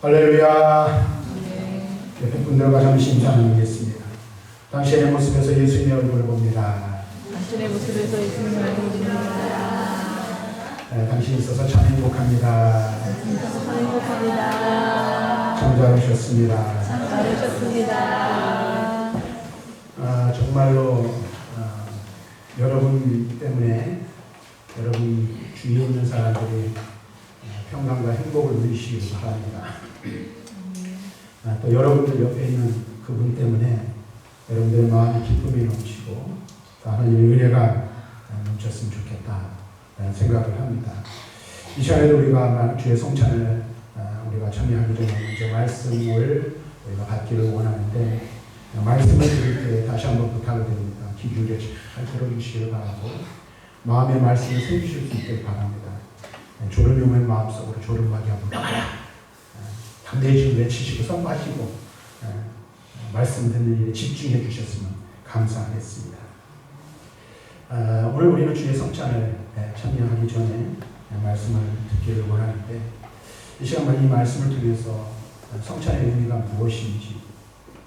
할렐루야. 옆에 분들과 잠시 인사 나누겠습니다. 당신의 모습에서 예수님의 얼굴을 봅니다. 당신의 모습에서 예수님의 얼굴을 봅니다. 당신이 있어서 참 행복합니다. 참 행복합니다. 참 잘하셨습니다. 참 잘하셨습니다. 정말로 여러분 때문에 여러분 주위에 있는 사람들이 평강과 행복을 누리시길 바랍니다. 또 여러분들 옆에 있는 그분 때문에 여러분들의 마음에 기쁨이 넘치고 또 하나님의 은혜가 넘쳤으면 좋겠다라는 생각을 합니다. 이 시간에도 우리가 주의 성찬을 우리가 참여하기 전에 먼저 말씀을 우리가 받기를 원하는데 말씀을 드릴 때 다시 한번 부탁을 드립니다. 귀 기울여 잘 들어주시길 바라고 마음의 말씀을 새기실 수 있길 바랍니다. 졸음이 오면 마음속으로 졸음하게 하고 나가라! 담대히 외치시고 선포하시고 말씀 듣는 일에 집중해 주셨으면 감사하겠습니다. 오늘 우리는 주의 성찬을 참여하기 전에 말씀을 듣기를 원하는데 이 시간만 이 말씀을 통해서 성찬의 의미가 무엇인지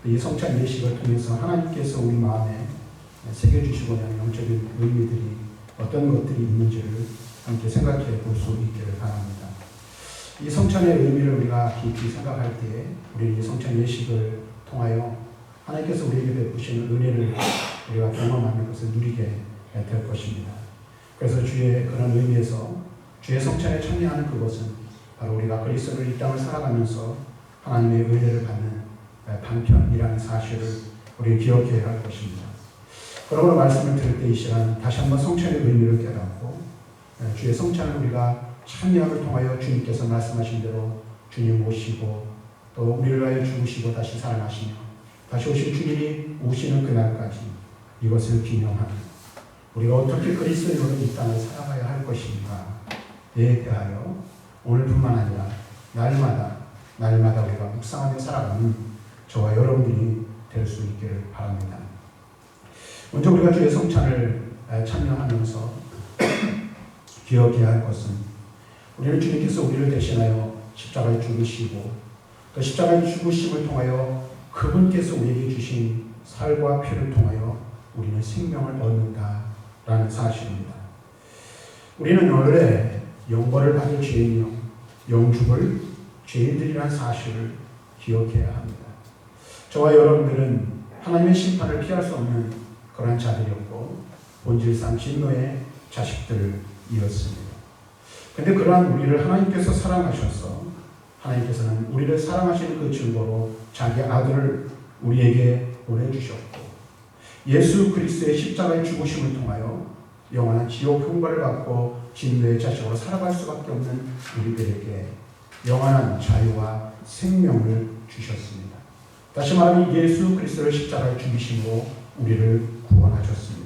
이 성찬 예식을 통해서 하나님께서 우리 마음에 새겨주시고자 하는 영적인 의미들이 어떤 것들이 있는지를 함께 생각해 볼 수 있기를 바랍니다. 이 성찬의 의미를 우리가 깊이 생각할 때 우리 이 성찬 예식을 통하여 하나님께서 우리에게 베푸시는 은혜를 우리가 경험하는 것을 누리게 될 것입니다. 그래서 주의 그런 의미에서 주의 성찬에 참여하는 그것은 바로 우리가 그리스도를 이 땅을 살아가면서 하나님의 은혜를 받는 방편이라는 사실을 우리는 기억해야 할 것입니다. 그러므로 말씀을 들을 때 이 시간 다시 한번 성찬의 의미를 깨닫고 주의 성찬을 우리가 참여함을 통하여 주님께서 말씀하신 대로 주님 모시고 또 우리를 위하여 죽으시고 다시 살아나시며 다시 오실 주님이 오시는 그날까지 이것을 기념하는 우리가 어떻게 그리스도인으로 이 땅을 살아가야 할 것인가에 대하여 오늘뿐만 아니라 날마다 우리가 묵상하며 살아가는 저와 여러분들이 될 수 있기를 바랍니다. 먼저 우리가 주의 성찬을 참여하면서 기억해야 할 것은 우리는 주님께서 우리를 대신하여 십자가에 죽으시고 그 십자가의 죽으심을 통하여 그분께서 우리에게 주신 살과 피를 통하여 우리는 생명을 얻는다라는 사실입니다. 우리는 원래 영벌을 받을 죄인이요 영죽을 죄인들이라는 사실을 기억해야 합니다. 저와 여러분들은 하나님의 심판을 피할 수 없는 그러한 자들이었고 본질상 진노의 자식들이었습니다. 그런데 그러한 우리를 하나님께서 사랑하셔서 하나님께서는 우리를 사랑하시는 그 증거로 자기 아들을 우리에게 보내주셨고 예수 그리스도의 십자가의 죽으심을 통하여 영원한 지옥 형벌을 받고 진노의 자식으로 살아갈 수밖에 없는 우리들에게 영원한 자유와 생명을 주셨습니다. 다시 말하면 예수 그리스도를 십자가에 죽이심으로 우리를 구원하셨습니다.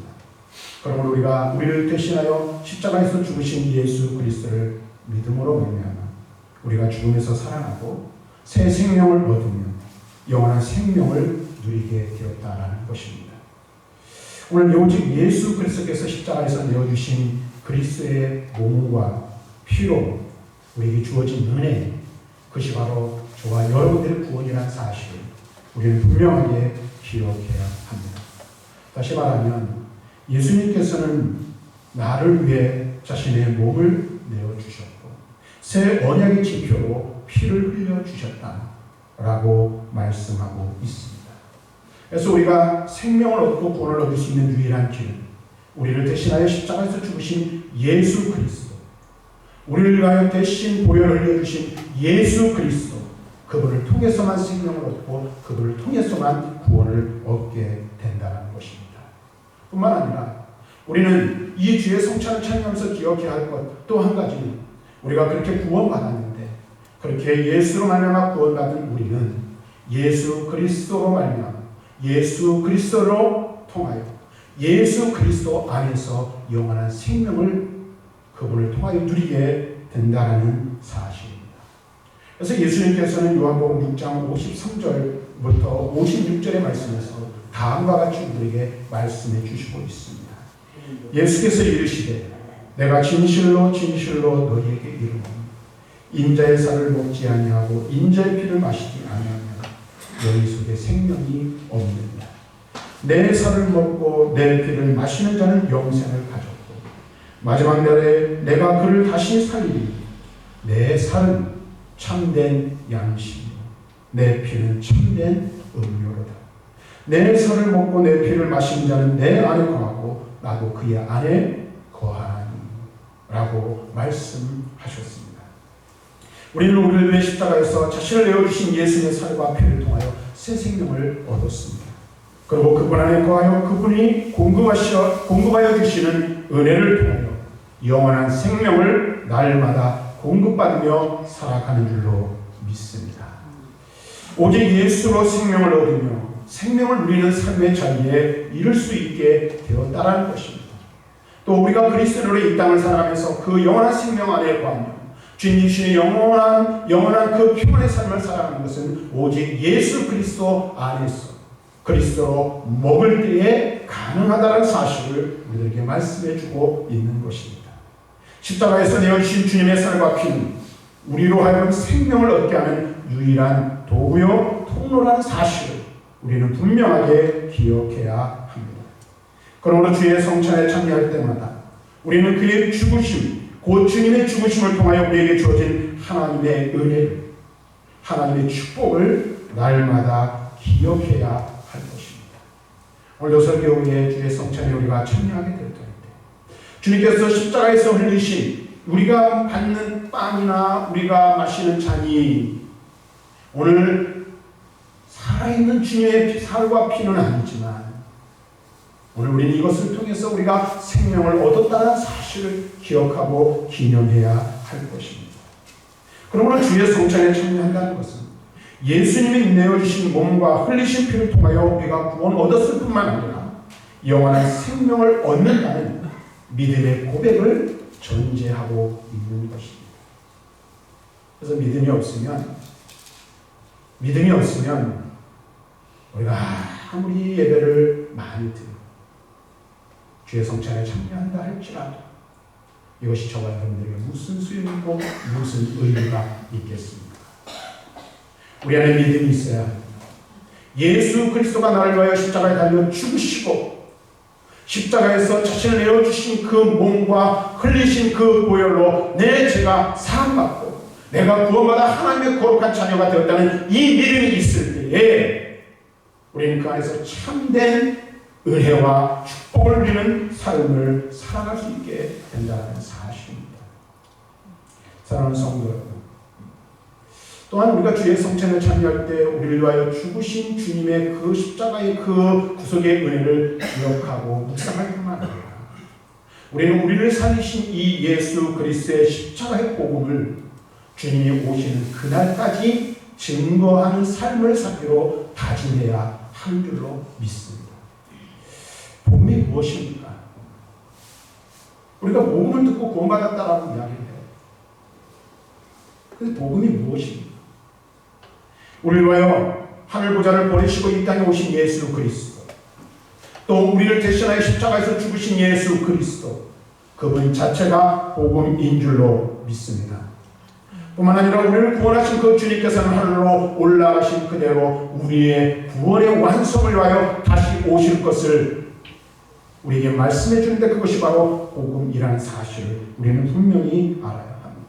그러므로 우리가 우리를 대신하여 십자가에서 죽으신 예수 그리스도를 믿음으로 말미암아 우리가 죽음에서 살아나고 새 생명을 얻으며 영원한 생명을 누리게 되었다라는 것입니다. 오늘 오직 예수 그리스도께서 십자가에서 내어주신 그리스도의 몸과 피로 우리에게 주어진 은혜, 그것이 바로 저와 여러분들의 구원이라는 사실을 우리는 분명하게 기억해야 합니다. 다시 말하면 예수님께서는 나를 위해 자신의 몸을 내어주셨고 새 언약의 지표로 피를 흘려주셨다라고 말씀하고 있습니다. 그래서 우리가 생명을 얻고 구원을 얻을 수 있는 유일한 길은 우리를 대신하여 십자가에서 죽으신 예수 그리스도, 우리를 위하여 대신 보혈을 흘려주신 예수 그리스도, 그분을 통해서만 생명을 얻고 그분을 통해서만 구원을 얻게 된다는 것입니다. 뿐만 아니라 우리는 이 주의 성찬을 참여하면서 기억해야 할 것 또 한 가지는 우리가 그렇게 구원받았는데 그렇게 예수로 말미암아 구원받은 우리는 예수 그리스도로 말미암아 예수 그리스도로 통하여 예수 그리스도 안에서 영원한 생명을 그분을 통하여 누리게 된다는 사실입니다. 그래서 예수님께서는 요한복음 6장 53절부터 56절의 말씀에서 다음과 같이 우리에게 말씀해 주시고 있습니다. 예수께서 이르시되 내가 진실로 진실로 너희에게 이르노니 인자의 살을 먹지 아니하고 인자의 피를 마시지 아니하면 너희 속에 생명이 없느니라. 내 살을 먹고 내 피를 마시는 자는 영생을 가졌고 마지막 날에 내가 그를 다시 살리리니 내 살은 참된 양식이요 내 피는 참된 음료로다. 내 살을 먹고 내 피를 마시는 자는 내 안에 거하고 나도 그의 안에 거하니 라고 말씀하셨습니다. 우리는 우리를 위해 십자가에서 자신을 내어주신 예수님의 살과 피를 통하여 새 생명을 얻었습니다. 그리고 그분 안에 거하여 그분이 공급하여 주시는 은혜를 통하여 영원한 생명을 날마다 공급받으며 살아가는 줄로 믿습니다. 오직 예수로 생명을 얻으며 생명을 누리는 삶의 자리에 이룰 수 있게 되었다라는 것입니다. 또 우리가 그리스도로 이 땅을 살아가면서 그 영원한 생명 안에 거하며 주님이신 영원한 그 평안의 삶을 살아가는 것은 오직 예수 그리스도 안에서 그리스도로 먹을 때에 가능하다는 사실을 우리들에게 말씀해주고 있는 것입니다. 십자가에서 내어주신 주님의 살과 피는 우리로 하여금 생명을 얻게 하는 유일한 도구요 통로라는 사실을 우리는 분명하게 기억해야 합니다. 그러므로 주의 성찬에 참여할 때마다 우리는 그의 죽으심, 곧 주님의 죽으심을 통하여 우리에게 주어진 하나님의 은혜를, 하나님의 축복을 날마다 기억해야 할 것입니다. 오늘도 설교 후에 주의 성찬에 우리가 참여하게 될 때인데 주님께서 십자가에서 흘리신 우리가 받는 빵이나 우리가 마시는 잔이 오늘 살아있는 주님의 살과 피는 아니지만 오늘 우리는 이것을 통해서 우리가 생명을 얻었다는 사실을 기억하고 기념해야 할 것입니다. 그러므로 주의 성찬에 참여한다는 것은 예수님이 내어주신 몸과 흘리신 피를 통하여 우리가 구원 얻었을 뿐만 아니라 영원한 생명을 얻는다는 믿음의 고백을 전제하고 있는 것입니다. 그래서 믿음이 없으면 우리가 아무리 예배를 많이 드리고 주의 성찬에 참여한다 할지라도 이것이 저와 여러분들에게 무슨 소용이고 무슨 의미가 있겠습니까? 우리 안에 믿음이 있어야 합니다. 예수 그리스도가 나를 위하여 십자가에 달려 죽으시고 십자가에서 자신을 내어주신 그 몸과 흘리신 그 보혈로 내 죄가 사함받고 내가 구원받아 하나님의 거룩한 자녀가 되었다는 이 믿음이 있을 때에 우리는 그 안에서 참된 은혜와 축복을 누리는 삶을 살아갈 수 있게 된다는 사실입니다. 사랑하는 성도 여러분, 또한 우리가 주의 성찬에 참여할 때 우리를 위하여 죽으신 주님의 그 십자가의 그 구속의 은혜를 기억하고 묵상할 뿐만 아니라 우리는 우리를 살리신 이 예수 그리스도의 십자가의 복음을 주님이 오시는 그날까지 증거하는 삶을 살기로 다짐해야 할 줄로 믿습니다. 복음이 무엇입니까? 우리가 복음을 듣고 구원받았다라고 이야기를 해요. 그런데 복음이 무엇입니까? 우리를 위하여 하늘 보좌를 버리시고 이 땅에 오신 예수 그리스도, 또 우리를 대신하여 십자가에서 죽으신 예수 그리스도, 그분 자체가 복음인 줄로 믿습니다. 뿐만 아니라 우리를 구원하신 그 주님께서는 하늘로 올라가신 그대로 우리의 구원의 완성을 위하여 다시 오실 것을 우리에게 말씀해 주는데 그것이 바로 복음이라는 사실을 우리는 분명히 알아야 합니다.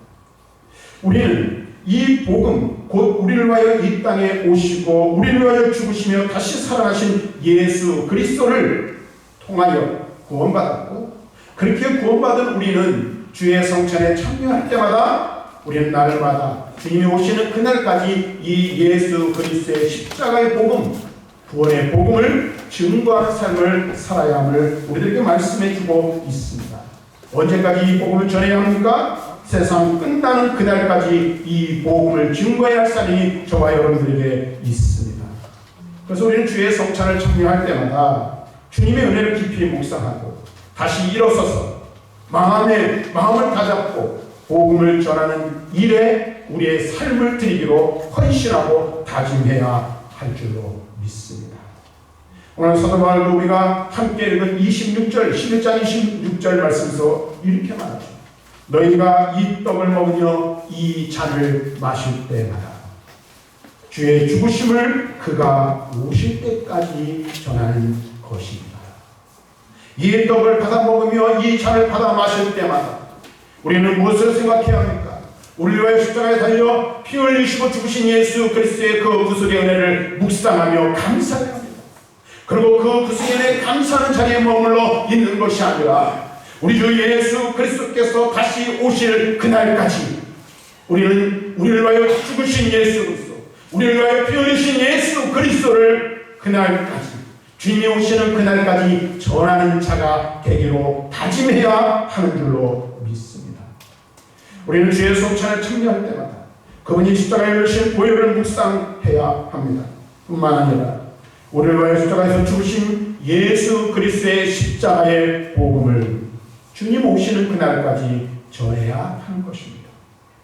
우리는 이 복음, 곧 우리를 위하여 이 땅에 오시고 우리를 위하여 죽으시며 다시 살아나신 예수 그리스도를 통하여 구원받았고, 그렇게 구원받은 우리는 주의 성찬에 참여할 때마다 우리는 날마다 주님이 오시는 그날까지 이 예수 그리스도의 십자가의 복음, 구원의 복음을 증거하는 삶을 살아야 함을 우리들에게 말씀해 주고 있습니다. 언제까지 이 복음을 전해야 합니까? 세상 끝나는 그날까지 이 복음을 증거해야 할 삶이 저와 여러분들에게 있습니다. 그래서 우리는 주의 성찬을 참여할 때마다 주님의 은혜를 깊이 묵상하고 다시 일어서서 마음을 다잡고 복음을 전하는 일에 우리의 삶을 드리기로 헌신하고 다짐해야 할 줄로 믿습니다. 오늘 사도 바울도 우리가 함께 읽은 26절, 11장 26절 말씀에서 이렇게 말하죠. 너희가 이 떡을 먹으며 이 잔을 마실 때마다 주의 죽으심을 그가 오실 때까지 전하는 것입니다. 이 떡을 받아 먹으며 이 잔을 받아 마실 때마다 우리는 무엇을 생각해야 합니까? 우리를 위하여 십자가에 달려 피 흘리시고 죽으신 예수 그리스도의 그 구속의 은혜를 묵상하며 감사해야 합니다. 그리고 그 구속의 은혜에 감사하는 자리에 머물러 있는 것이 아니라 우리 주 예수 그리스도께서 다시 오실 그날까지 우리는 우리를 위하여 죽으신 예수 그리스도, 우리를 위하여 피 흘리신 예수 그리스도를 그날까지, 주님이 오시는 그날까지 전하는 자가 되기로 다짐해야 하는 줄로 믿습니다. 우리는 주의 성찬을 참여할 때마다 그분이 십자가에 이르신 보혈을 묵상해야 합니다. 뿐만 아니라 우리를 위하여 십자가에서 죽으신 예수 그리스도의 십자가의 복음을 주님 오시는 그날까지 전해야 하는 것입니다.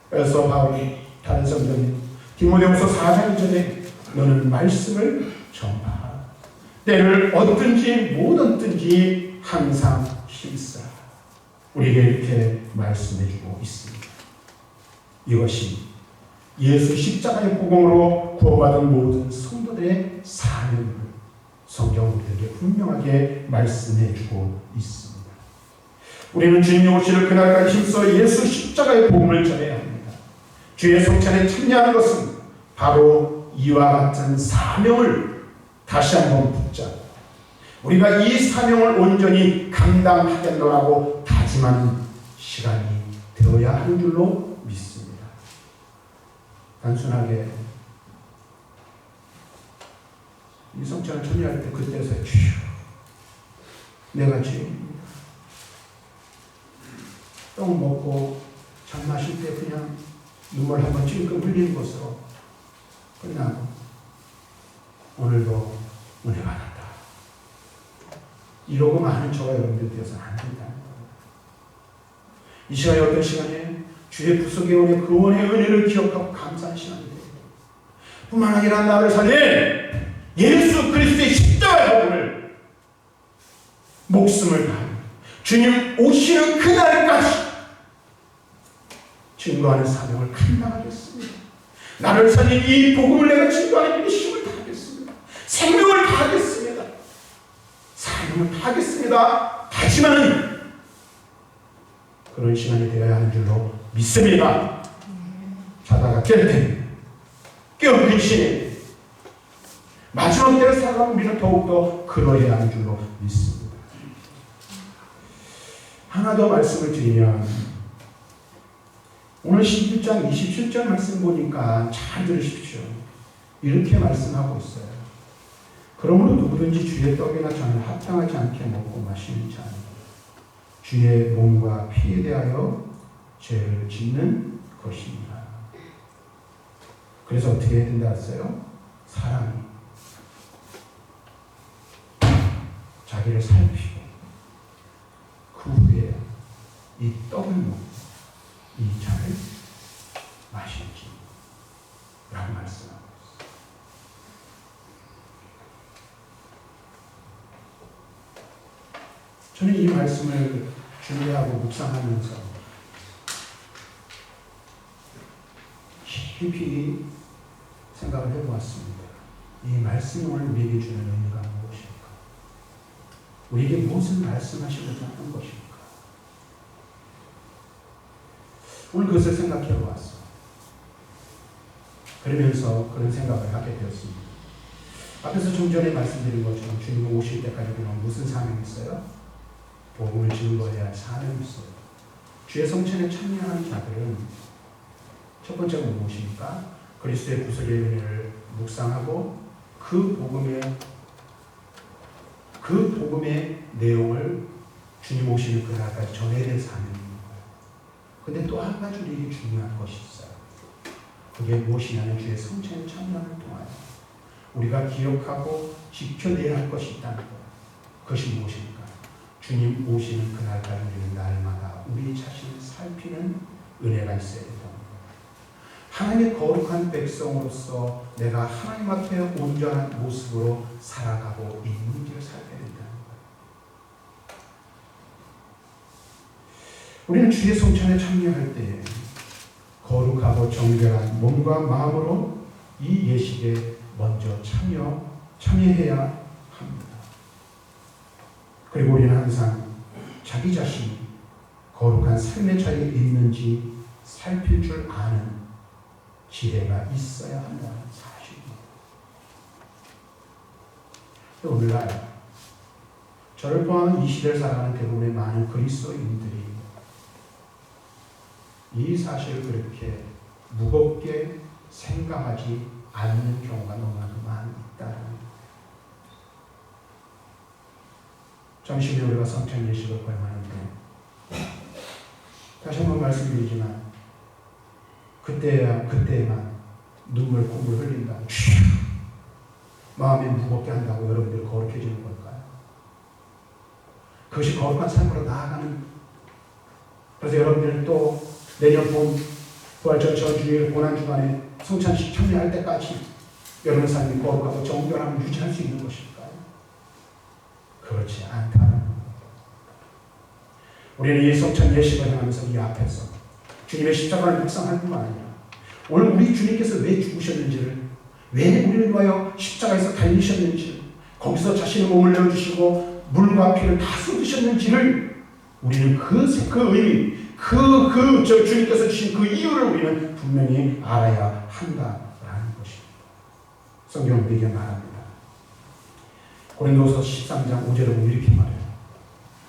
그래서 바울이 다른 성경 디모데후서 4장 2절에 너는 말씀을 전파하라. 때를 얻든지 못 얻든지 항상 힘쓰라. 우리에게 이렇게 말씀해주고 있습니다. 이것이 예수 십자가의 복음으로 구원받은 모든 성도들의 사명을 성경 우리에게 분명하게 말씀해주고 있습니다. 우리는 주님이 오시는 그날까지 힘써 예수 십자가의 복음을 전해야 합니다. 주의 성찬에 참여하는 것은 바로 이와 같은 사명을 다시 한번 붙잡고 우리가 이 사명을 온전히 감당하겠노라고 다짐하는 시간이 되어야 하는 줄로 믿습니다. 단순하게 이 성찬을 참여할 때 그때서야 주여 내가 죄인입니다. 떡 먹고 잔 마실 때 그냥 눈물 한번 찔끔 흘리는 것으로 끝나고 오늘도 은혜 받았다. 이러고 많은 저와 여러분들 되어서는 안 된다는 거예요. 이 시간에 어떤 시간에 주의 구속의 은혜, 그 은혜를 기억하고 감사하는 시간이 됩니다. 뿐만 아니라 나를 살린 예수 그리스도의 십자가의 복음을 목숨을 다하며 주님 오시는 그날까지 증거하는 사명을 감당하겠습니다. 나를 살린 이 복음을 내가 증거하는 일에 힘을 다하겠습니다. 생명을 다하겠습니다. 사명을 다하겠습니다. 다짐하는 그런 시간이 되어야 하는 줄로 믿습니다. 자다가 깰 때 깨어있는 시에 마지막 때를 살아가면 우리는 더욱더 그러해야 하는 줄로 믿습니다. 하나 더 말씀을 드리면 오늘 11장 27절 말씀 보니까 잘 들으십시오. 이렇게 말씀하고 있어요. 그러므로 누구든지 주의 떡이나 잔을 합당하지 않게 먹고 마시는 자는 주의 몸과 피에 대하여 죄를 짓는 것입니다. 그래서 어떻게 해야 된다 했어요? 사람이 자기를 살피고 그 후에 이 떡을 먹고 이 잔을 마시지 라고 말씀하고 있습니다. 저는 이 말씀을 준비하고 묵상하면서 깊이 생각을 해보았습니다. 이 말씀이 오늘 우리에게 주는 의미가 무엇일까? 우리에게 무엇을 말씀하시고자 하는 것일까? 오늘 그것을 생각해 보았어. 그러면서 그런 생각을 하게 되었습니다. 앞에서 좀 전에 말씀드린 것처럼 주님이 오실 때까지 우리는 무슨 사명이 있어요? 복음을 증거해야 할 사명이 있어요. 주의 성찬에 참여하는 자들은 첫 번째가 무엇입니까? 그리스도의 구속의 은혜를 묵상하고 그 복음의 내용을 주님 오시는 그날까지 전해야 될 사명입니다. 근데 또 한 가지 우리에게 중요한 것이 있어요. 그게 무엇이냐면 주의 성찬에 참여하는 동안 우리가 기억하고 지켜내야 할 것이 있다는 거예요. 그것이 무엇입니까? 주님 오시는 그날까지 우리는 날마다 우리 자신을 살피는 은혜가 있어야 된다는 거예요. 하나님의 거룩한 백성으로서 내가 하나님 앞에 온전한 모습으로 살아가고 있는지를 살펴야 된다는 거예요. 우리는 주의 성찬에 참여할 때 거룩하고 정결한 몸과 마음으로 이 예식에 먼저 참여해야 합니다. 그리고 우리는 항상 자기 자신이 거룩한 삶의 자리에 있는지 살필 줄 아는 지혜가 있어야 한다는 사실입니다. 또 오늘날 저를 포함한 이 시대를 살아가는 대부분의 많은 그리스도인들이 이 사실을 그렇게 무겁게 생각하지 않는 경우가 너무나도 많이 있다는 겁니다. 잠시 후에 우리가 성찬 예식을 거행하는데 다시 한번 말씀드리지만 그때에만 눈물 콧물 흘린다고 마음이 무겁게 한다고 여러분들이 거룩해지는 걸까요? 그것이 거룩한 삶으로 나아가는, 그래서 여러분들은 또 내년 부활절 전주일 고난주간에 성찬식 참여할 때까지 여러분 삶이 거룩하고 정결함을 유지할 수 있는 것일까요? 그렇지 않다는 겁니다. 우리는 이 성찬 예식을 행하면서 이 앞에서 주님의 십자가를 묵상할 뿐만 아니라 오늘 우리 주님께서 왜 죽으셨는지를, 왜 우리를 위하여 십자가에서 달리셨는지를, 거기서 자신의 몸을 내어주시고 물과 피를 다 쏟으셨는지를 우리는 그 의미, 주님께서 주신 그 이유를 우리는 분명히 알아야 한다라는 것입니다. 성경은 이렇게 말합니다. 고린도서 13장 5절에 보면 이렇게 말해요.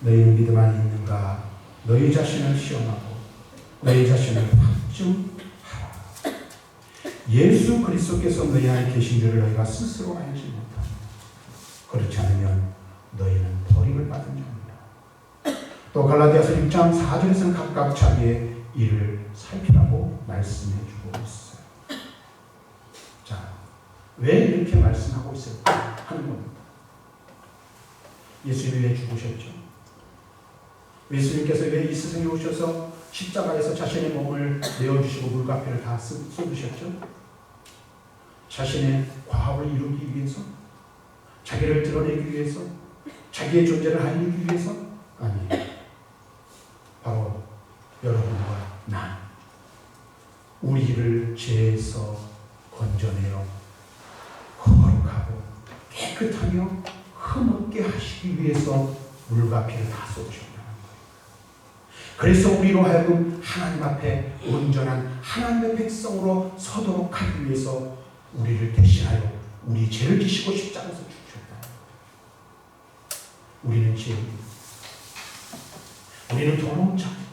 너희는 믿음 안에 있는가? 너희 자신을 시험하고 너희 자신을 확증하라. 예수 그리스도께서 너희 안에 계신 줄을 너희가 스스로 알지 못하니 그렇지 않으면 너희는 버림을 받은 자입니다. 또 갈라디아서 6장 4절에서는 각각 자기의 일을 살피라고 말씀해 주고 있어요. 자, 왜 이렇게 말씀하고 있을까 하는 겁니다. 예수님이 왜 죽으셨죠? 예수님께서 왜 이 세상에 오셔서 십자가에서 자신의 몸을 내어주시고 물과 피를 다 쏟으셨죠? 자신의 과업을 이루기 위해서? 자기를 드러내기 위해서? 자기의 존재를 알리기 위해서? 아니에요. 바로 여러분과 나, 우리를 죄에서 건져내어 거룩하고 깨끗하며 흠없게 하시기 위해서 물과 피를 다 쏟으셨다는 거예요. 그래서 우리로 하여금 하나님 앞에 온전한 하나님의 백성으로 서도록 하기 위해서 우리를 대신하여 우리 죄를 지시고 십자가에서 죽으셨다. 우리는 죄입니다. 우리는 더러운 자입니다.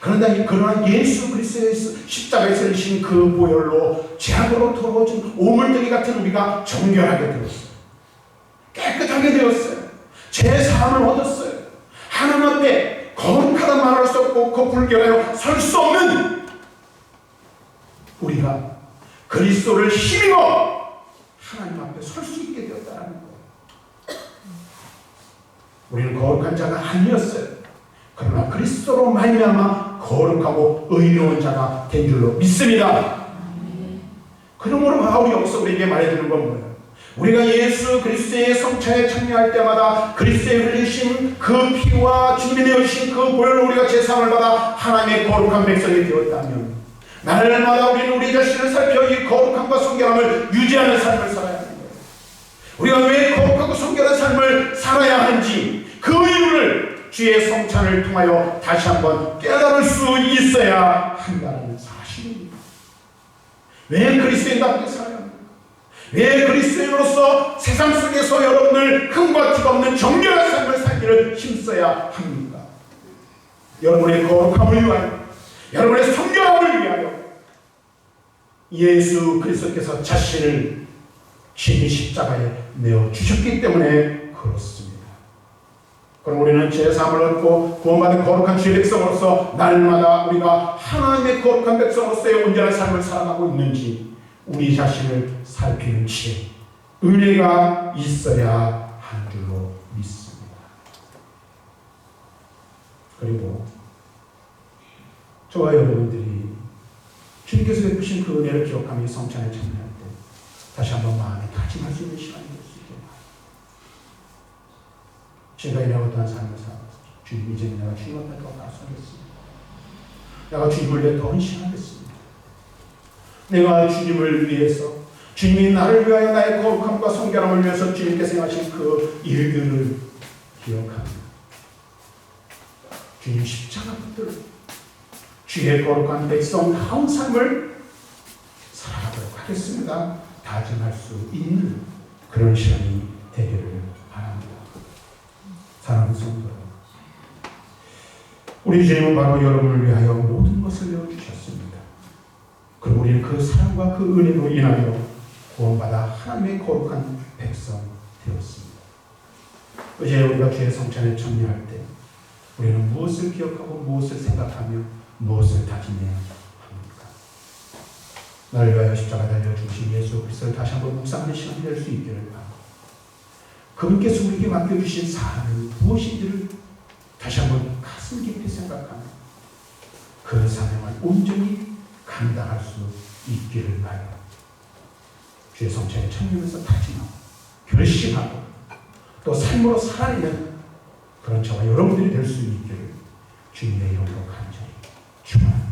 그러나 예수 그리스도의 십자가에서 흘리신 그 보혈로 죄악으로 더러워진 오물덩이 같은 우리가 정결하게 되었어요. 깨끗하게 되었어요. 죄 사함을 얻었어요. 하나님 앞에 거룩하다 말할 수 없고 그 불결하여 설 수 없는 우리가 그리스도를 힘입어 하나님 앞에 설 수 있게 되었다는 거예요. 우리는 거룩한 자가 아니었어요. 그러나 그리스도로 말미암아 거룩하고 의로운 자가 된 줄로 믿습니다. 그러므로 바울이 여기서 우리에게 말해주는 건 뭐예요? 우리가 예수 그리스도의 성찬에 참여할 때마다 그리스도의 흘리신 그 피와 주님이 내어주신 그 보혈로 우리가 제사함을 받아 하나님의 거룩한 백성이 되었다면 날마다 우리는 우리 자신을 살펴 이 거룩함과 성결함을 유지하는 삶을 살아야 하는 거예요. 우리가 왜 거룩하고 성결한 삶을 살아야 하는지 그 이유를 주의 성찬을 통하여 다시 한번 깨달을 수 있어야 한다는 사실입니다. 왜 그리스도인답게 살아야 합니까? 왜 그리스도인으로서 세상 속에서 여러분을 흠과 티가 없는 정결한 삶을 살기를 힘써야 합니까? 여러분의 거룩함을 위하여, 여러분의 성결함을 위하여 예수 그리스도께서 자신을 친히 십자가에 내어주셨기 때문에 그렇습니다. 그럼 우리는 죄사함을 얻고 구원받은 거룩한 주의 백성으로서 날마다 우리가 하나님의 거룩한 백성으로서의 온전한 삶을 살아가고 있는지 우리 자신을 살피는 지혜, 은혜가 있어야 하는 줄로 믿습니다. 그리고 저와 여러분들이 주님께서 베푸신 그 은혜를 기억하며 성찬에 참여할 때 다시 한번 마음에 다짐할 수 있는 시간이 될 수 있게 지금까지 내가 어떠한 삶을 살아왔는지 주님, 이제 내가 주님 앞에 더 나서겠습니다. 내가 주님을 위해 더 헌신하겠습니다. 내가 주님을 위해서, 주님이 나를 위하여 나의 거룩함과 성결함을 위해서 주님께서 행하신 그 일들을 기억합니다. 주님 십자가 붙들고 주의 거룩한 백성다운 삶을 살아가도록 하겠습니다. 다짐할 수 있는 그런 시간이 되기를 바랍니다. 사랑하는 성도 여러분, 우리 주님은 바로 여러분을 위하여 모든 것을 내어주셨습니다. 그리고 우리는 그 사랑과 그 은혜로 인하여 구원받아 하나님의 거룩한 백성 되었습니다. 이제 우리가 주의 성찬에 참여할 때 우리는 무엇을 기억하고 무엇을 생각하며 무엇을 다짐해야 합니까? 나를 위하여 십자가 달려 죽으신 예수 그리스도를 다시 한번 묵상하는 시간이 될 수 있기를 바라고, 그분께서 우리에게 맡겨주신 사명이 무엇인지를 다시 한번 가슴 깊이 생각하며 그 사명을 온전히 감당할 수 있기를 바라고, 주의 성찬에 참여하면서 다짐하고 결심하고 또 삶으로 살아내는 그런 저와 여러분들이 될 수 있기를 주님의 이름으로 간절히 축원합니다.